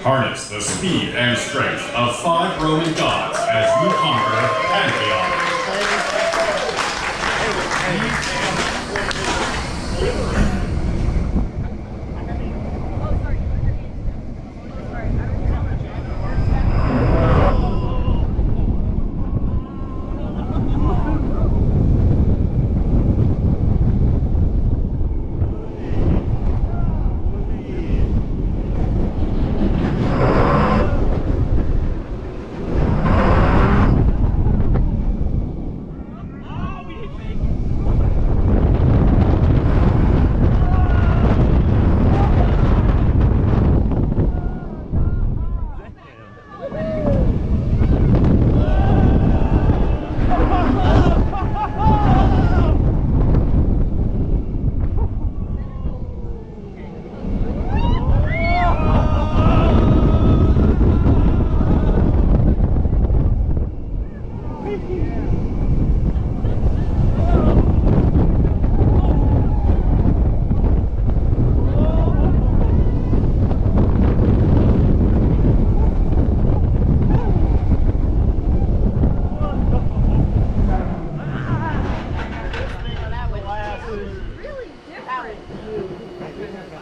Harness the speed and strength of 5 Roman gods as you conquer Pantheon.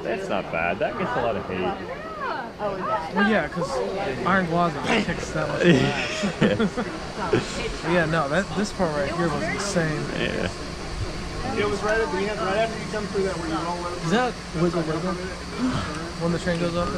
That's not bad. That gets a lot of hate. Well, yeah, because Iron Closet kicks that much ass. Yeah, no, this part right here was insane. Yeah. It was right after you come through that where you roll over. Is that wiggle wiggle when the train goes up?